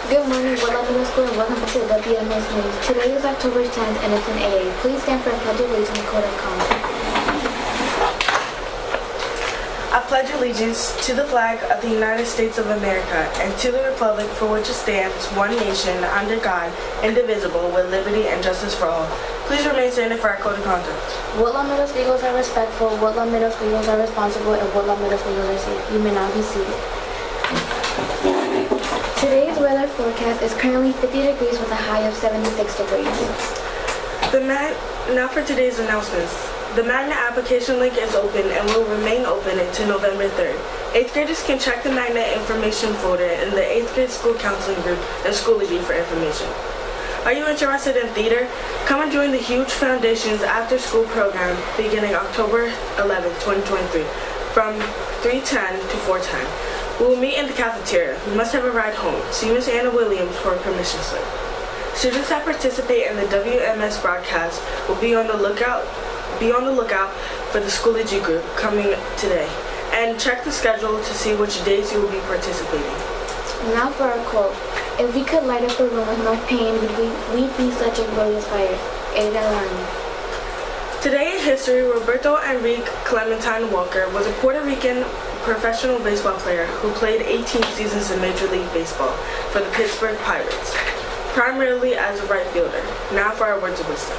Good morning, Woodlawn Middle School, and welcome to the WMS News. Today is October 10th, and it's an AA. Please stand for a pledge of allegiance and code of conduct. I pledge allegiance to the flag of the United States of America and to the republic for which it stands, one nation, under God, indivisible, with liberty and justice for all. Please remain standing for our code of conduct. Woodlawn Middle Schoolers are respectful, Woodlawn Middle Schoolers are responsible, and Woodlawn Middle Schoolers are safe. You may now be seated. Today's weather forecast is currently 50 degrees with a high of 76 degrees. Now for today's announcements. The Magnet application link is open and will remain open until November 3rd. 8th graders can check the Magnet information folder in the 8th grade school counseling group and Schoology for information. Are you interested in theater? Come and join the Huge Foundations after school program beginning October 11, 2023 from 3:10 to 4:10. We will meet in the cafeteria. You must have a ride home. See Miss Anna Williams for a permission slip. Students that participate in the WMS broadcast will be on the lookout for the Schoology group coming today. And check the schedule to see which days you will be participating. Now for our quote. If we could light up a room with no pain, we'd be such a brilliant fire. Ada Larney. Today in history, Roberto Enrique Clementine Walker was a Puerto Rican professional baseball player who played 18 seasons in Major League Baseball for the Pittsburgh Pirates, primarily as a right fielder. Now for our words of wisdom.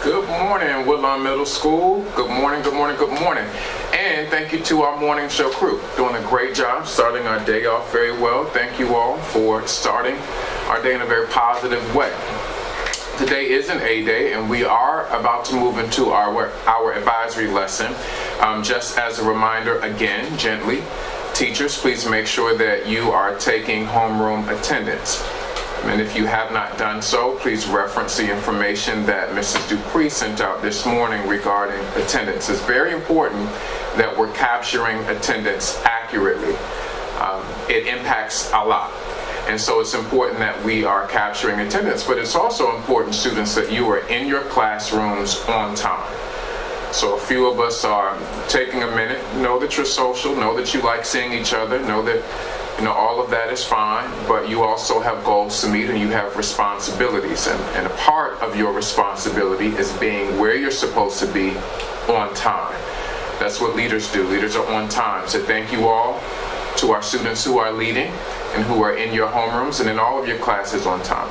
Good morning, Woodlawn Middle School. Good morning, good morning, good morning. And thank you to our morning show crew. Doing a great job starting our day off very well. Thank you all for starting our day in a very positive way. Today is an A day, and we are about to move into our advisory lesson. Just as a reminder, again, gently, teachers, please make sure that you are taking homeroom attendance. And if you have not done so, please reference the information that Mrs. Dupree sent out this morning regarding attendance. It's very important that we're capturing attendance accurately. It impacts a lot. And so it's important that we are capturing attendance, but it's also important, students, that you are in your classrooms on time. So a few of us are taking a minute. Know that you're social, know that you like seeing each other, know that all of that is fine, but you also have goals to meet and you have responsibilities. And a part of your responsibility is being where you're supposed to be on time. That's what leaders do. Leaders are on time. So thank you all to our students who are leading and who are in your homerooms and in all of your classes on time.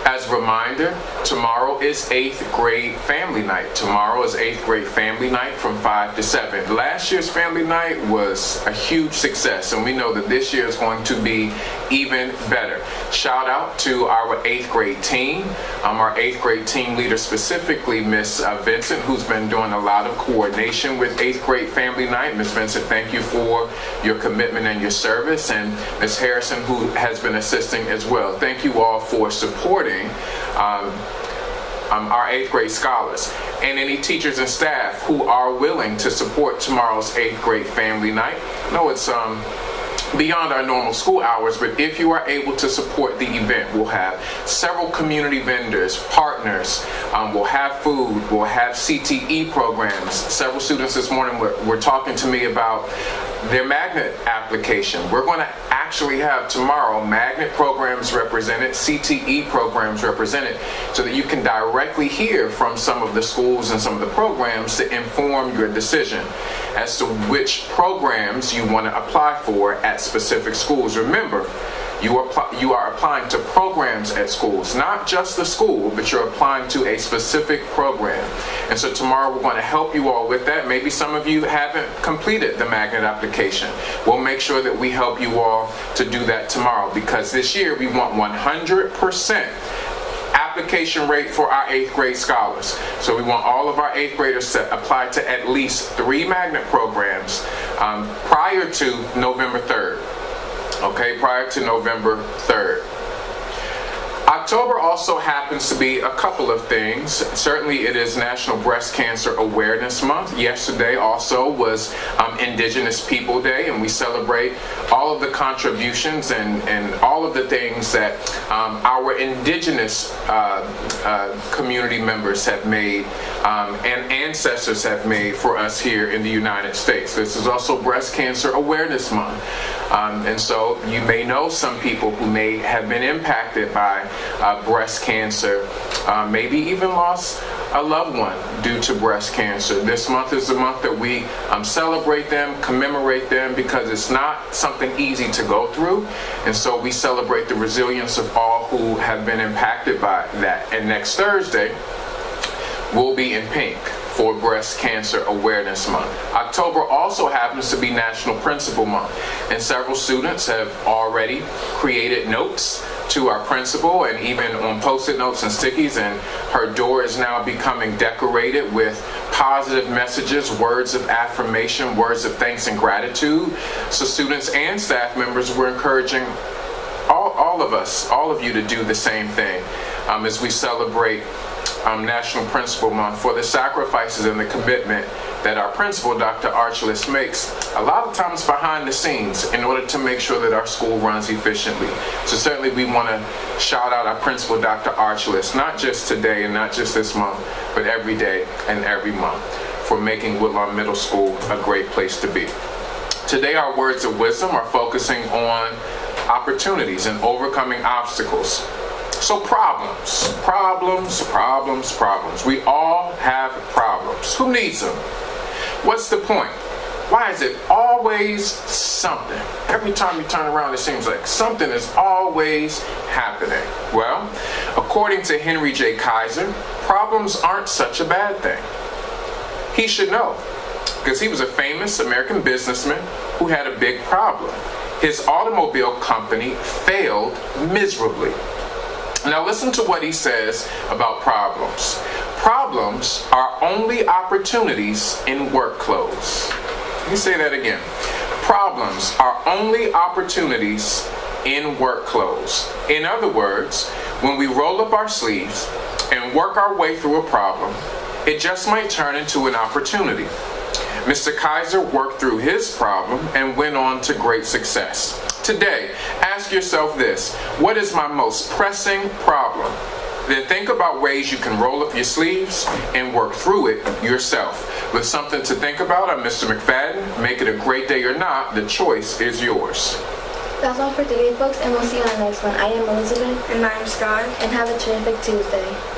As a reminder, tomorrow is 8th grade family night. Tomorrow is 8th grade family night from 5 to 7. Last year's family night was a huge success, and we know that this year is going to be even better. Shout out to our 8th grade team. Our 8th grade team leader, specifically Miss Vincent, who's been doing a lot of coordination with 8th grade family night. Miss Vincent, thank you for your commitment and your service. And Miss Harrison, who has been assisting as well. Thank you all for supporting our 8th grade scholars and any teachers and staff who are willing to support tomorrow's 8th grade family night. I know it's beyond our normal school hours, but if you are able to support the event, we'll have several community vendors, partners, we'll have food, we'll have CTE programs. Several students this morning were talking to me about their magnet application. We're going to actually have tomorrow magnet programs represented, CTE programs represented, so that you can directly hear from some of the schools and some of the programs to inform your decision as to which programs you want to apply for at specific schools. Remember, You are applying to programs at schools, not just the school, but you're applying to a specific program. And so tomorrow we're going to help you all with that. Maybe some of you haven't completed the magnet application. We'll make sure that we help you all to do that tomorrow, because this year we want 100% application rate for our 8th grade scholars. So we want all of our 8th graders to apply to at least 3 magnet programs prior to November 3rd. Okay, prior to November 3rd. October also happens to be a couple of things. Certainly it is National Breast Cancer Awareness Month. Yesterday also was Indigenous People Day, and we celebrate all of the contributions and all of the things that our indigenous community members have made and ancestors have made for us here in the United States. This is also Breast Cancer Awareness Month. And so you may know some people who may have been impacted by breast cancer, maybe even lost a loved one due to breast cancer. This month is the month that we celebrate them, commemorate them, because it's not something easy to go through. And so we celebrate the resilience of all who have been impacted by that. And next Thursday, we'll be in pink for Breast Cancer Awareness Month. October also happens to be National Principal Month, and several students have already created notes to our principal, and even on post-it notes and stickies, and her door is now becoming decorated with positive messages, words of affirmation, words of thanks and gratitude. So students and staff members, we're encouraging all of us, all of you, to do the same thing as we celebrate National Principal Month, for the sacrifices and the commitment that our principal, Dr. Archuleta, makes a lot of times behind the scenes in order to make sure that our school runs efficiently. So certainly we want to shout out our principal, Dr. Archuleta, not just today and not just this month, but every day and every month, for making Woodlawn Middle School a great place to be. Today our words of wisdom are focusing on opportunities and overcoming obstacles. So problems. We all have problems. Who needs them? What's the point? Why is it always something? Every time you turn around, it seems like something is always happening. Well, according to Henry J. Kaiser, problems aren't such a bad thing. He should know, because he was a famous American businessman who had a big problem. His automobile company failed miserably. Now listen to what he says about problems. Problems are only opportunities in work clothes. Let me say that again. Problems are only opportunities in work clothes. In other words, when we roll up our sleeves and work our way through a problem, it just might turn into an opportunity. Mr. Kaiser worked through his problem and went on to great success. Today, ask yourself this: what is my most pressing problem? Then think about ways you can roll up your sleeves and work through it yourself. With something to think about, I'm Mr. McFadden. Make it a great day or not, the choice is yours. That's all for today, folks, and we'll see you on the next one. I am Elizabeth. And I'm Sky. And have a terrific Tuesday.